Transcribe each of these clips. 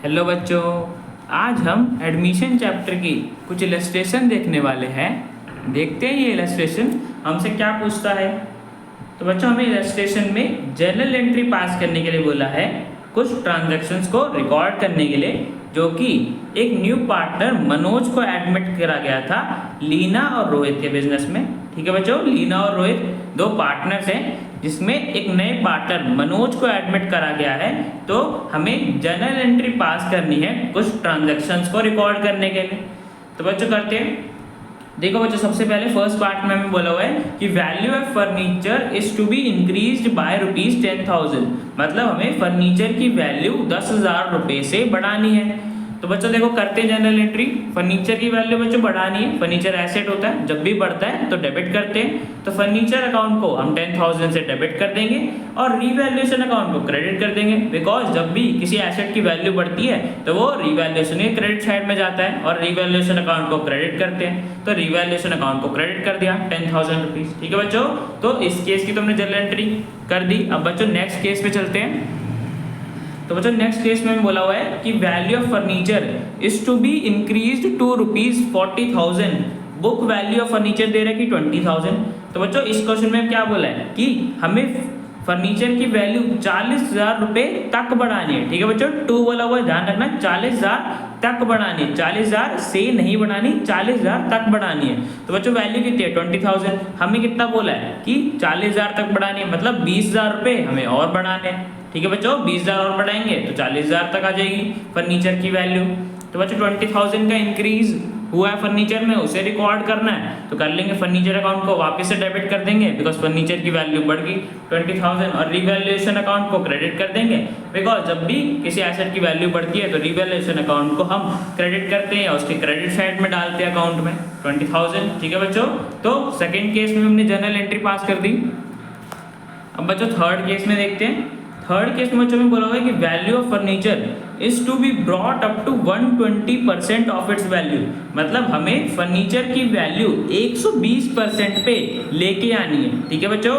Hello बच्चों, आज हम एडमिशन चैप्टर की कुछ इलस्ट्रेशन देखने वाले हैं। देखते हैं ये इलस्ट्रेशन हमसे क्या पूछता है। तो बच्चों, हमें इलस्ट्रेशन में जर्नल एंट्री पास करने के लिए बोला है, कुछ ट्रांजैक्शंस को रिकॉर्ड करने के लिए, जो कि एक न्यू पार्टनर मनोज को एडमिट करा गया था लीना और रोहित के बिजनेस में। ठीक है बच्चों, लीना और रोहित दो पार्टनर्स हैं जिसमें एक नए पार्टनर मनोज को एडमिट करा गया है। तो हमें जर्नल एंट्री पास करनी है कुछ ट्रांजैक्शंस को रिकॉर्ड करने के लिए। तो बच्चों करते हैं। देखो बच्चों, सबसे पहले फर्स्ट पार्ट में हमें बोला हुआ है कि value of furniture is to be increased by ₹10,000। मतलब हमें फर्नीचर की वैल्यू 10,000 रुपये से बढ़ानी है। तो बच्चों देखो, करते हैं जनरल एंट्री। फर्नीचर की वैल्यू बच्चों बढ़ानी है। फर्नीचर एसेट होता है, जब भी बढ़ता है तो डेबिट करते हैं। तो फर्नीचर अकाउंट को हम 10,000 से डेबिट कर देंगे और रीवैल्यूएशन अकाउंट को क्रेडिट कर देंगे। बिकॉज जब भी किसी एसेट की वैल्यू बढ़ती है तो वो रीवैल्यूएशन के क्रेडिट साइड में जाता है और रीवैल्यूएशन अकाउंट को क्रेडिट करते हैं। तो रीवैल्यूएशन अकाउंट को क्रेडिट कर दिया 10,000 रुपीज। ठीक है बच्चों, तो इस केस की तुमने जनरल एंट्री कर दी। अब बच्चों नेक्स्ट केस पे चलते हैं। तो बच्चों नेक्स्ट केस में बोला हुआ है कि value of furniture is to be increased to ₹40,000। Book value of furniture दे रहा है कि 20,000। तो बच्चों इस क्वेश्चन में क्या बोला है कि हमें फर्नीचर की वैल्यू 40,000 रुपये तक बढ़ानी है। ठीक है बच्चों, टू बोला हुआ है, ध्यान रखना, 40,000 तक बढ़ानी है। 40,000 से नहीं बढ़ानी, 40,000 तक बढ़ानी है। तो बच्चों वैल्यू कितनी है? 20,000। हमें कितना बोला है कि 40,000 तक बढ़ानी है, मतलब 20,000 रुपये हमें और बढ़ाने हैं। ठीक है बच्चों, 20,000 और बढ़ाएंगे तो 40,000 तक आ जाएगी फर्नीचर की वैल्यू। तो बच्चों 20,000 का इंक्रीज हुआ है फर्नीचर में, उसे रिकॉर्ड करना है। तो कर लेंगे, फर्नीचर अकाउंट को वापस से डेबिट कर देंगे बिकॉज फर्नीचर की वैल्यू बढ़ गई 20,000, और रिवैल्यूएशन अकाउंट को क्रेडिट कर देंगे बिकॉज जब भी किसी एसेट की वैल्यू बढ़ती है तो रिवैल्यूएशन अकाउंट को हम क्रेडिट करते हैं और उसके क्रेडिट साइड में डालते हैं अकाउंट में 20,000। ठीक है बच्चों, तो सेकेंड केस में हमने जर्नल एंट्री पास कर दी। अब बच्चों थर्ड केस में देखते हैं। थर्ड केस में बच्चों में बोला हुआ है कि value of furniture is to be brought up to 120% of its value. मतलब हमें फर्नीचर की वैल्यू 120% पे लेके आनी है। ठीक है बच्चों,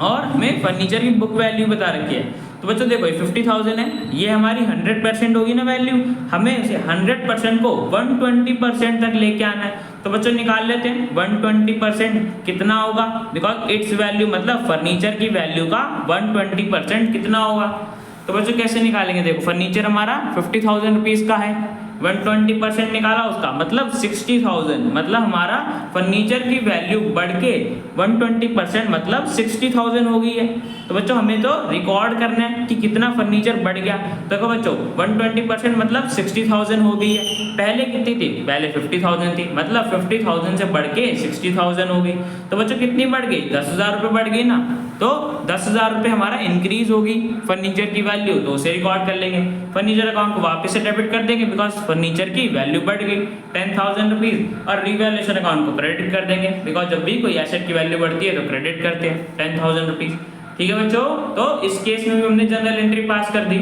और हमें फर्नीचर की बुक वैल्यू बता रखी है। तो बच्चों देखो, ये 50,000 है, ये हमारी 100% होगी ना वैल्यू, हमें इसे 100% को 120% तक लेके आना है। तो बच्चों निकाल लेते हैं 120% कितना होगा, बिकॉज इट्स वैल्यू मतलब फर्नीचर की वैल्यू का 120% कितना होगा। तो बच्चों कैसे निकालेंगे? देखो, फर्नीचर हमारा 50,000 रुपीज़ का है, 120% निकाला उसका मतलब 60,000, मतलब हमारा फर्नीचर की वैल्यू बढ़ के 120% मतलब 60,000 हो गई है। तो बच्चों हमें तो रिकॉर्ड करना है कि कितना फर्नीचर बढ़ गया। तो देखो बच्चों 120% मतलब 60,000 हो गई है। पहले कितनी थी? पहले 50,000 थी, मतलब 50,000 से बढ़ के 60,000 हो गई। तो बच्चों कितनी बढ़ गई? 10,000 रुपये बढ़ गई ना। तो 10,000 रुपये हमारा इंक्रीज होगी फर्नीचर की वैल्यू, तो उसे रिकॉर्ड कर लेंगे। फर्नीचर अकाउंट को वापस से डेबिट कर देंगे बिकॉज फर्नीचर की वैल्यू बढ़ गई 10,000 रुपीज़, और रिवैल्यूएशन अकाउंट को क्रेडिट कर देंगे बिकॉज जब भी कोई एसेट की वैल्यू बढ़ती है तो क्रेडिट करते हैं 10,000 रुपीज़। ठीक है बच्चों, तो इस केस में भी हमने जनरल एंट्री पास कर दी।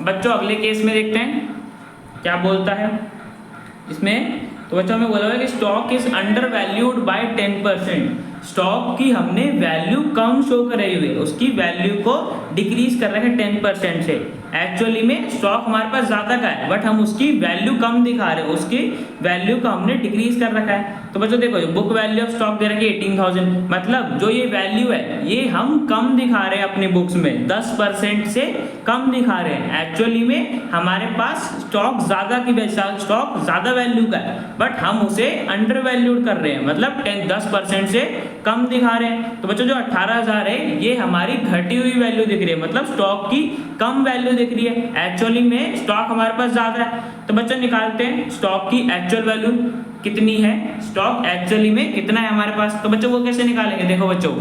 बच्चों अगले केस में देखते हैं क्या बोलता है इसमें। तो बच्चों हमें बोला हुआ है कि stock is under valued bye 10%। Stock की हमने वैल्यू कम शो कराई हुई है, उसकी वैल्यू को डिक्रीज कर रखा है 10% से। एक्चुअली में स्टॉक हमारे पास ज़्यादा का है बट हम उसकी वैल्यू कम दिखा रहे हैं, उसकी वैल्यू को हमने डिक्रीज कर रखा है। तो बच्चों देखो, बुक वैल्यू ऑफ स्टॉक दे रखी है 18,000, मतलब जो ये वैल्यू है ये हम कम दिखा रहे हैं अपनी बुक्स में, 10% से कम दिखा रहे हैं। एक्चुअली में हमारे पास स्टॉक ज़्यादा की स्टॉक ज़्यादा वैल्यू का है बट हम उसे अंडर वैल्यूड कर रहे हैं, मतलब 10% से कम दिखा रहे हैं। तो बच्चों जो 18,000 है ये हमारी घटी हुई वैल्यू दिख रही है, मतलब स्टॉक की कम वैल्यू दिख रही है। एक्चुअली में स्टॉक हमारे पास ज़्यादा है। तो बच्चों निकालते हैं स्टॉक की एक्चुअल वैल्यू कितनी है, स्टॉक एक्चुअली में कितना है हमारे पास। तो बच्चों वो कैसे निकालेंगे? देखो बच्चों,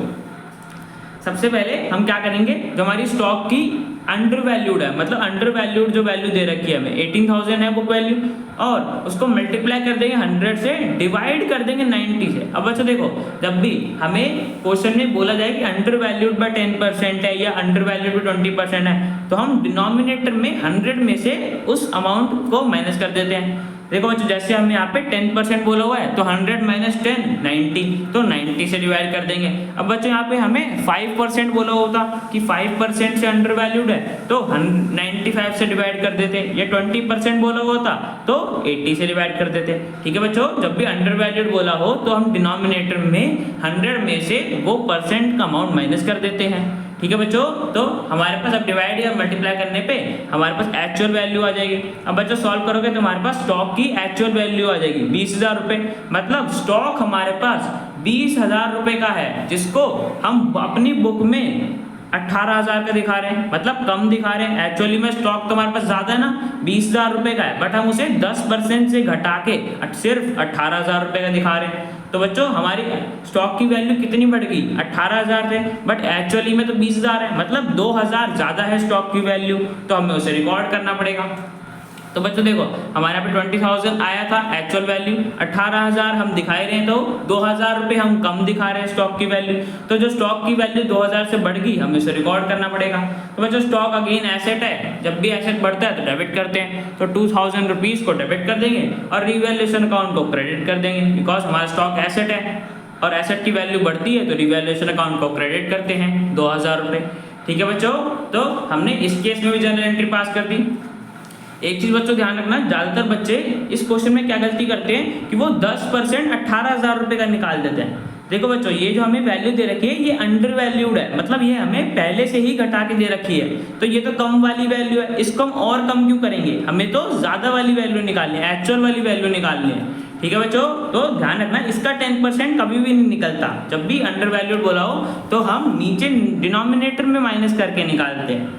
सबसे पहले हम क्या करेंगे, जो हमारी स्टॉक की अंडर वैल्यूड है, मतलब अंडर वैल्यूड जो वैल्यू दे रखी है हमें 18,000 है बुक वैल्यू, और उसको मल्टीप्लाई कर देंगे 100 से, डिवाइड कर देंगे 90 से। अब बच्चों देखो, जब भी हमें क्वेश्चन में बोला जाए कि अंडर वैल्यूड बाय 10% है या अंडर वैल्यूड बाय 20% है, तो हम डिनोमिनेटर में 100 में से उस अमाउंट को माइनस कर देते हैं। देखो बच्चों जैसे हमने यहाँ पे 10% बोला हुआ है तो 100 माइनस 10 90, तो 90 से डिवाइड कर देंगे। अब बच्चों यहाँ पे हमें 5% बोला होता कि 5% से अंडर वैल्यूड है तो 95 से डिवाइड कर देते, या 20% बोला हुआ था तो 80 से डिवाइड कर देते। ठीक है बच्चों, जब भी अंडर वैल्यूड बोला हो तो हम डिनोमिनेटर में 100 में से वो परसेंट का अमाउंट माइनस कर देते हैं। ठीक है बच्चों, तो हमारे पास अब डिवाइड या मल्टीप्लाई करने पे हमारे पास एक्चुअल वैल्यू आ जाएगी। अब बच्चों सॉल्व करोगे तो हमारे पास स्टॉक की एक्चुअल वैल्यू आ जाएगी 20,000 रुपये। मतलब स्टॉक हमारे पास 20,000 रुपये का है, जिसको हम अपनी बुक में 18,000 का दिखा रहे हैं, मतलब कम दिखा रहे हैं। एक्चुअली में स्टॉक तो हमारे पास ज्यादा है ना, 20,000 रुपये का है, बट हम उसे 10% से घटा के सिर्फ 18,000 रुपये का दिखा रहे हैं। तो बच्चों हमारी स्टॉक की वैल्यू कितनी बढ़ गई, 18,000 थे, बट एक्चुअली में तो 20,000 है, मतलब 2,000 ज्यादा है स्टॉक की वैल्यू, तो हमें उसे रिकॉर्ड करना पड़ेगा। तो बच्चों देखो हमारे यहाँ पे 20,000 आया था एक्चुअल वैल्यू, 18,000 हम दिखाई रहे हैं तो 2,000 रुपये हम कम दिखा रहे हैं स्टॉक की वैल्यू। तो जो स्टॉक की वैल्यू 2,000 से बढ़ गई हमें उसे रिकॉर्ड करना पड़ेगा। तो बच्चों स्टॉक अगेन एसेट है, जब भी एसेट बढ़ता है तो डेबिट करते हैं, तो 2,000 रुपीज़ को डेबिट कर देंगे और रिवैल्यूएशन अकाउंट को क्रेडिट कर देंगे, बिकॉज हमारा स्टॉक एसेट है और एसेट की वैल्यू बढ़ती है तो रिवैल्यूएशन अकाउंट को क्रेडिट करते हैं 2,000 रुपये। ठीक है बच्चों, तो हमने इस केस में भी जनरल एंट्री पास कर दी। एक चीज बच्चों ध्यान रखना, ज्यादातर बच्चे इस क्वेश्चन में क्या गलती करते हैं कि वो 10% 18,000 रुपये का निकाल देते हैं। देखो बच्चों ये जो हमें वैल्यू दे रखी है ये अंडर वैल्यूड है, मतलब ये हमें पहले से ही घटा के दे रखी है, तो ये तो कम वाली वैल्यू है, इसको हम और कम क्यों करेंगे, हमें तो ज्यादा वाली वैल्यू निकालनी है, एक्चुअल वाली वैल्यू निकालनी है। ठीक है बच्चों, तो ध्यान रखना इसका 10% कभी भी नहीं निकलता, जब भी अंडर वैल्यूड बोला हो तो हम नीचे डिनोमिनेटर में माइनस करके निकालते हैं।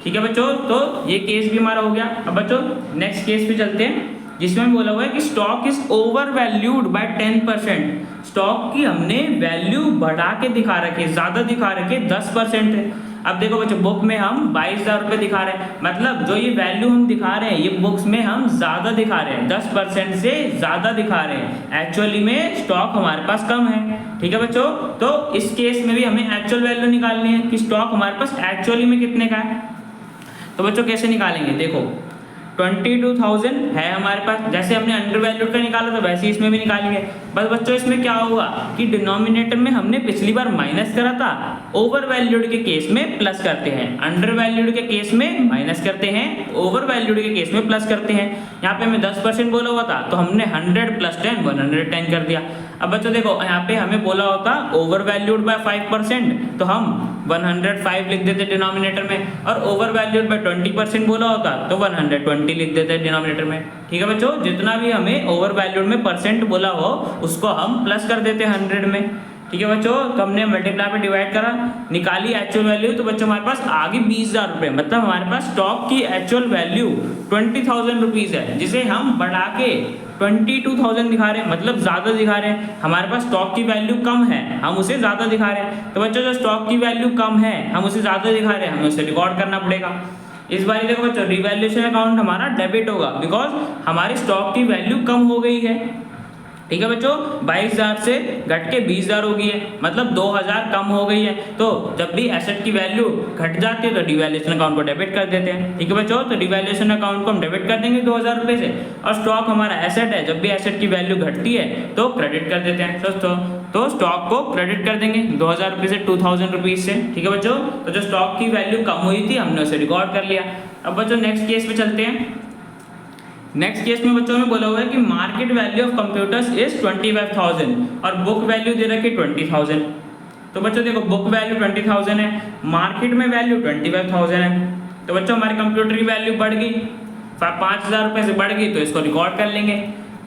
ठीक है बच्चों, तो ये केस भी हमारा हो गया। अब बच्चों नेक्स्ट केस पे चलते हैं, जिसमें बोला हुआ है कि stock is over valued bye 10%। Stock की हमने वैल्यू बढ़ा के दिखा रखे, ज्यादा दिखा रखे, 10% है। अब देखो बच्चों बुक में हम 22,000 रुपये दिखा रहे हैं, मतलब जो ये वैल्यू हम दिखा रहे हैं ये बुक्स में हम ज्यादा दिखा रहे हैं, 10% से ज्यादा दिखा रहे हैं, एक्चुअली में स्टॉक हमारे पास कम है। ठीक है बच्चों, तो इस केस में भी हमें एक्चुअल वैल्यू निकालनी है कि स्टॉक हमारे पास एक्चुअली में कितने का है। तो बच्चों कैसे निकालेंगे, देखो 22,000 है हमारे पास, जैसे हमने अंडर वैल्यूड का निकाला था वैसे इसमें भी निकालेंगे। बस बच्चों इसमें क्या होगा कि डिनोमिनेटर में हमने पिछली बार माइनस करा था, ओवर वैल्यूड के केस में प्लस करते हैं, अंडर वैल्यूड के केस में माइनस करते हैं, ओवर वैल्यूड के केस में प्लस करते हैं। यहाँ पे हमें 10% बोला हुआ था तो हमने 100 + 10 110 कर दिया। अब बच्चों देखो यहाँ पे हमें बोला होता ओवर वैल्यूड बाय 5%, तो हम 105 लिख देते डिनोमिनेटर में, और ओवर वैल्यूड बाय 20% बोला होता तो 120 लिख देते हैं डिनोमिनेटर में। ठीक है बच्चों, जितना भी हमें ओवर वैल्यूड में परसेंट बोला हो उसको हम प्लस कर देते हैं 100 में। ठीक है बच्चों, तो हमने मल्टीप्लाई पे डिवाइड करा, निकाली एक्चुअल वैल्यू, तो बच्चों हमारे पास आगे 20,000 रुपये, मतलब हमारे पास स्टॉक की एक्चुअल वैल्यू 20,000 रुपीज़ है, जिसे हम बढ़ा के 22,000 दिखा रहे हैं, मतलब ज़्यादा दिखा रहे हैं। हमारे पास स्टॉक की वैल्यू कम है, हम उसे ज़्यादा दिखा रहे हैं। तो बच्चों जो स्टॉक की वैल्यू कम है हम उसे ज़्यादा दिखा रहे हैं, हमें उसे रिकॉर्ड करना पड़ेगा। इस बार देखो बच्चों रिवैल्यूएशन अकाउंट हमारा डेबिट होगा, बिकॉज हमारी स्टॉक की वैल्यू कम हो गई है। ठीक है बच्चों, 22,000 से घट के 20,000 हो गई है, मतलब 2,000 कम हो गई है। तो जब भी एसेट की वैल्यू घट जाती है तो डिवैल्यूएशन अकाउंट को डेबिट कर देते हैं। ठीक है बच्चों, तो डिवैल्यूएशन अकाउंट को हम डेबिट कर देंगे 2,000 रुपये से, और स्टॉक हमारा एसेट है, जब भी एसेट की वैल्यू घटती है तो क्रेडिट कर देते हैं दोस्तों। तो स्टॉक को क्रेडिट कर देंगे 2,000 रुपये से 2,000 रुपीज़ से। ठीक है बच्चों, तो जो स्टॉक की वैल्यू कम हुई थी हमने उसे रिकॉर्ड कर लिया। अब बच्चों नेक्स्ट केस पे चलते हैं। नेक्स्ट केस में बच्चों में बोला हुआ है कि market value of computers is 25,000 और बुक वैल्यू दे रखी 20,000। तो बच्चों देखो बुक वैल्यू 20,000 है, मार्केट में वैल्यू 25,000 है। तो बच्चों हमारे कंप्यूटर की वैल्यू बढ़ गई, 5,000 रुपये से बढ़ गई, तो इसको रिकॉर्ड कर लेंगे।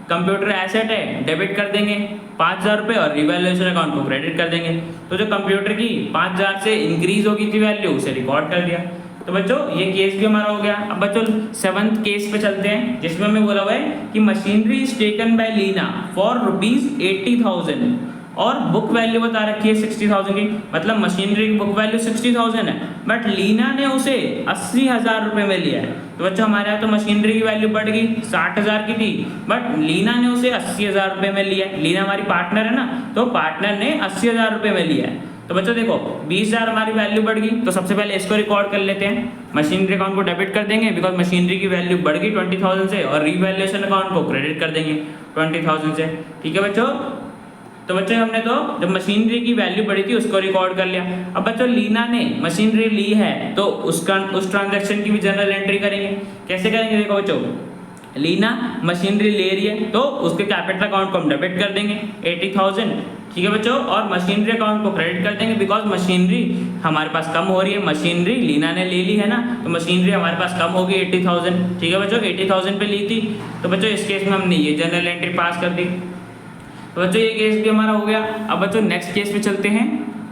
कंप्यूटर एसेट है, डेबिट कर देंगे 5,000 रुपये और रिवैल्यूएशन अकाउंट को क्रेडिट कर देंगे। तो जो कंप्यूटर की 5,000 से इंक्रीज हो गई थी वैल्यू उसे रिकॉर्ड कर दिया। तो बच्चों ये केस भी हमारा हो गया। अब बच्चों 7th केस पे चलते हैं, जिसमें हमें बोला हुआ है कि machinery is taken by Leena for ₹80,000 और बुक वैल्यू बता रखी है 60,000 की, मतलब मशीनरी की बुक वैल्यू 60,000 है, बट लीना ने उसे 80,000 रुपये में लिया है। तो बच्चों हमारे यहाँ तो मशीनरी की वैल्यू बढ़ गई, 60,000 की थी, बट लीना ने उसे 80,000 रुपये में लिया है। लीना हमारी पार्टनर है ना, तो पार्टनर ने 80,000 रुपये में लिया है। तो बच्चों देखो 20,000 हमारी वैल्यू बढ़ गई, तो सबसे पहले इसको रिकॉर्ड कर लेते हैं। मशीनरी अकाउंट को डेबिट कर देंगे बिकॉज मशीनरी की वैल्यू बढ़ गई 20,000 से, और रीवैल्यूएशन अकाउंट को क्रेडिट कर देंगे 20,000 से। ठीक है बच्चों, तो बच्चों हमने तो जब मशीनरी की वैल्यू बढ़ी थी उसको रिकॉर्ड कर लिया। अब बच्चों लीना ने मशीनरी ली है तो उस ट्रांजैक्शन की भी जनरल एंट्री करेंगे। कैसे करेंगे, देखो बच्चों लीना मशीनरी ले रही है तो उसके कैपिटल अकाउंट को हम डेबिट कर देंगे 80,000। ठीक है बच्चों, और मशीनरी अकाउंट को क्रेडिट कर देंगे बिकॉज मशीनरी हमारे पास कम हो रही है। मशीनरी लीना ने ले ली है ना, तो मशीनरी हमारे पास कम होगी 80,000। ठीक है बच्चों, 80,000 पे ली थी, तो बच्चों इस केस में हमने ये जनरल एंट्री पास कर दी। तो बच्चों ये केस भी हमारा हो गया। अब बच्चों नेक्स्ट केस पे चलते हैं,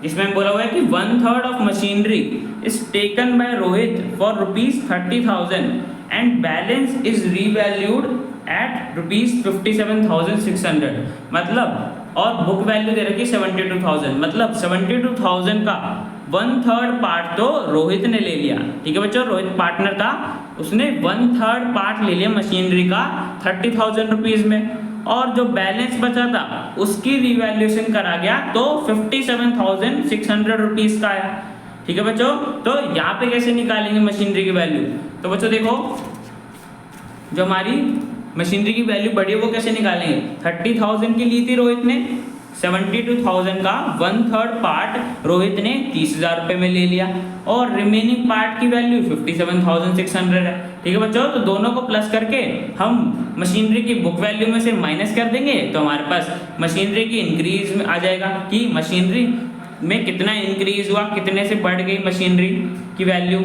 जिसमें बोला हुआ है कि 1/3 of machinery is taken by Rohit for ₹30,000 and balance is revalued at ₹57,600। मतलब और बुक वैल्यू दे रखी 72,000, मतलब 72,000 का 1/3 पार्ट तो रोहित ने ले लिया। ठीक है बच्चों, रोहित पार्टनर था, उसने 1/3 पार्ट ले लिया मशीनरी का 30,000 रुपीज में, और जो बैलेंस बचा था उसकी रिवैल्यूएशन करा गया तो 57,600 रुपीज का आया। ठीक है बच्चों, तो यहाँ पे कैसे निकालेंगे मशीनरी की वैल्यू, तो बच्चों देखो जो हमारी मशीनरी की वैल्यू बढ़ी है वो कैसे निकालेंगे। 30,000 की ली थी रोहित ने, 72,000 का 1/3 पार्ट रोहित ने 30,000 रुपये में ले लिया, और रिमेनिंग पार्ट की वैल्यू 57,600 है। ठीक है बच्चों, तो दोनों को प्लस करके हम मशीनरी की बुक वैल्यू में से माइनस कर देंगे, तो हमारे पास मशीनरी की इंक्रीज में आ जाएगा कि मशीनरी में कितना इंक्रीज हुआ, कितने से बढ़ गई मशीनरी की वैल्यू।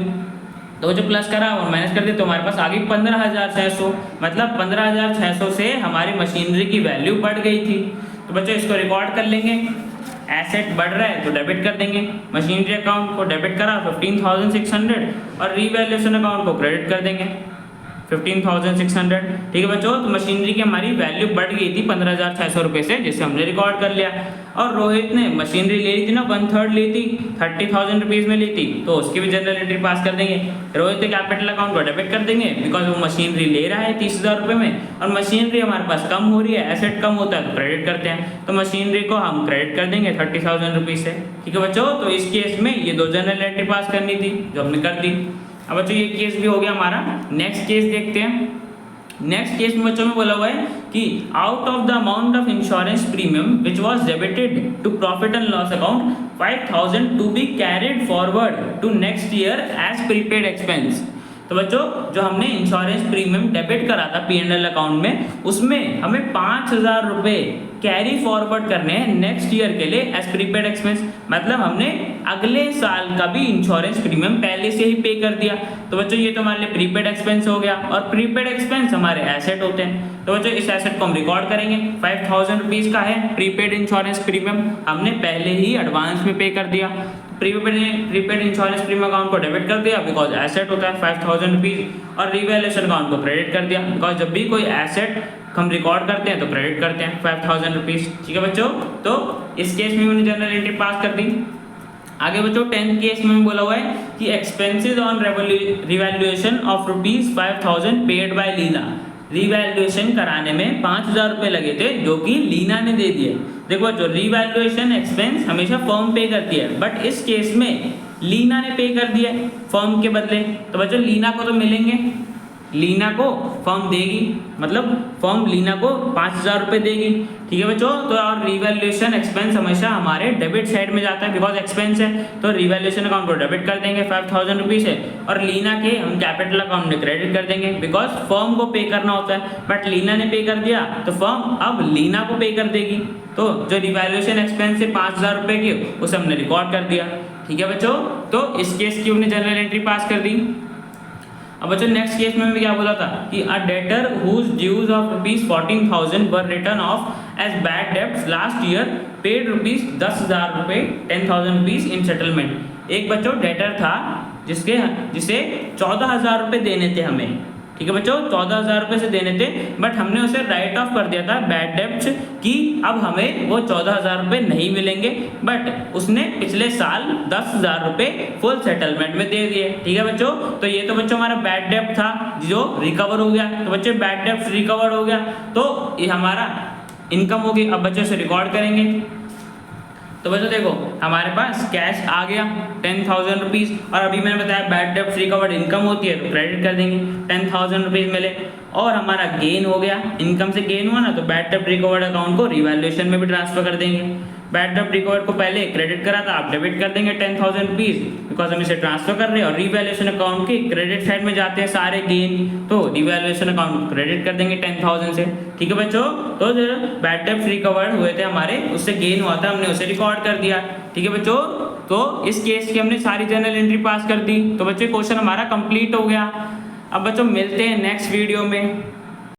तो जो प्लस करा और माइनस कर दे तो हमारे पास आ गई 15,600, मतलब 15,600 से हमारी मशीनरी की वैल्यू बढ़ गई थी। तो बच्चों इसको रिकॉर्ड कर लेंगे, एसेट बढ़ रहा है तो डेबिट कर देंगे। मशीनरी अकाउंट को डेबिट करा 15,600 और रीवैल्यूएशन अकाउंट को क्रेडिट कर देंगे 15,600। ठीक है बच्चों, तो मशीनरी की हमारी वैल्यू बढ़ गई थी 15,600 रुपये से, जिसे हमने रिकॉर्ड कर लिया। और रोहित ने मशीनरी ले ली थी ना, 1/3 ली थी, 30,000 रुपीज़ में ली थी, तो उसकी भी जनरल एंट्री पास कर देंगे। रोहित के कैपिटल अकाउंट को डेबिट कर देंगे बिकॉज वो मशीनरी ले रहा है 30,000 रुपये में, और मशीनरी हमारे पास कम हो रही है, एसेट कम होता है तो क्रेडिट करते हैं, तो मशीनरी को हम क्रेडिट कर देंगे 30,000 रुपीज़ से। ठीक है बच्चों, तो इस केस में ये दो जनरल एंट्री पास करनी थी जो हमने कर दी। अब बच्चों ये केस भी हो गया हमारा। नेक्स्ट केस देखते हैं। नेक्स्ट केस में बच्चों में बोला हुआ है कि out of the amount of insurance premium which was debited to profit and loss account 5,000 to be carried forward to next year as prepaid expense. तो बच्चों जो हमने इंश्योरेंस प्रीमियम डेबिट करा था P&L अकाउंट में, उसमें हमें 5,000 रुपये कैरी फॉरवर्ड करने हैं नेक्स्ट ईयर के लिए एज प्रीपेड एक्सपेंस, मतलब हमने अगले साल का भी इंश्योरेंस प्रीमियम पहले से ही पे कर दिया। तो बच्चों ये तो हमारे लिए प्रीपेड एक्सपेंस हो गया, और प्रीपेड एक्सपेंस हमारे एसेट होते हैं। तो बच्चों इस एसेट को हम रिकॉर्ड करेंगे, 5,000 रुपीज़ का है प्रीपेड इंश्योरेंस प्रीमियम, हमने पहले ही एडवांस में पे कर दिया। प्रीपेड इंश्योरेंस प्रीमियम अकाउंट को डेबिट कर दिया बिकॉज एसेट होता है 5,000 रुपीज़, और रिवैल्यूएशन अकाउंट को क्रेडिट कर दिया बिकॉज जब भी कोई एसेट हम रिकॉर्ड करते हैं तो क्रेडिट करते हैं 5,000 रुपीज़। ठीक है बच्चों, तो इस केस में मैंने जनरल एंट्री पास कर दी। आगे बच्चों 10th केस में बोला हुआ है कि expenses on revaluation of ₹5,000 paid by Leena. Revaluation कराने में 5,000 रुपये लगे थे जो कि लीना ने दे दिए। देखो जो रिवैल्यूएशन एक्सपेंस हमेशा फर्म पे करती है, बट इस केस में लीना ने पे कर दिया फर्म के बदले। तो बच्चों लीना को तो मिलेंगे, लीना को फर्म देगी, मतलब फर्म लीना को 5,000 रुपये देगी। ठीक है बच्चों, तो और रिवैल्यूएशन एक्सपेंस हमेशा हमारे डेबिट साइड में जाता है बिकॉज एक्सपेंस है, तो रिवैल्यूएशन अकाउंट को डेबिट कर देंगे 5,000 रुपीज़ है, और लीना के हम कैपिटल अकाउंट में क्रेडिट कर देंगे बिकॉज फर्म को पे करना होता है, बट लीना ने पे कर दिया तो फर्म अब लीना को पे कर देगी। तो जो रिवैल्यूएशन एक्सपेंस है 5,000 रुपये की, उसे हमने रिकॉर्ड कर दिया। ठीक है बच्चों, तो इस केस की हमने जनरल एंट्री पास कर दी। अब बच्चों नेक्स्ट केस में भी क्या बोला था कि a debtor whose dues of ₹14,000 were return off as bad debts last year paid ₹10,000 रुपये 10,000 रुपीज़ इन सेटलमेंट। एक बच्चों डेटर था जिसे 14,000 रुपये देने थे हमें। ठीक है बच्चों, 14,000 रुपये से देने थे, बट हमने उसे राइट ऑफ कर दिया था बैड डेब्ट्स कि अब हमें वो 14,000 रुपये नहीं मिलेंगे, बट उसने पिछले साल 10,000 रुपये फुल सेटलमेंट में दे दिए। ठीक है बच्चों, तो ये तो बच्चों हमारा बैड डेब्ट था जो रिकवर हो गया। तो बच्चों बैड डेब्ट रिकवर हो गया तो ये हमारा इनकम होगी। अब बच्चों से रिकॉर्ड करेंगे, तो बच्चों देखो हमारे पास कैश आ गया 10,000 रुपीज़, और अभी मैंने बताया बैड डेब्ट रिकवर्ड इनकम होती है तो क्रेडिट कर देंगे, 10,000 रुपीज़ मिले। और हमारा गेन हो गया, इनकम से गेन हुआ ना, तो बैड डेब्ट रिकवर्ड अकाउंट को रिवैल्यूएशन में भी ट्रांसफर कर देंगे। बैड डेब्ट रिकवर्ड को पहले क्रेडिट करा था, आप डेबिट कर देंगे 10,000 रुपीज़, बिकॉज हम इसे ट्रांसफर कर रहे हैं। और रिवैल्यूएशन अकाउंट के क्रेडिट साइड में जाते हैं सारे गेन, तो रिवैल्यूएशन अकाउंट को क्रेडिट कर देंगे 10,000 से। ठीक है बच्चों, तो जो बैड डेब्ट रिकवर्ड हुए थे हमारे, उससे गेन हुआ था, हमने उसे रिकॉर्ड कर दिया। ठीक है बच्चों, तो इस केस की हमने सारी जर्नल एंट्री पास कर दी। तो बच्चों क्वेश्चन हमारा कंप्लीट हो गया। अब बच्चों मिलते हैं नेक्स्ट वीडियो में।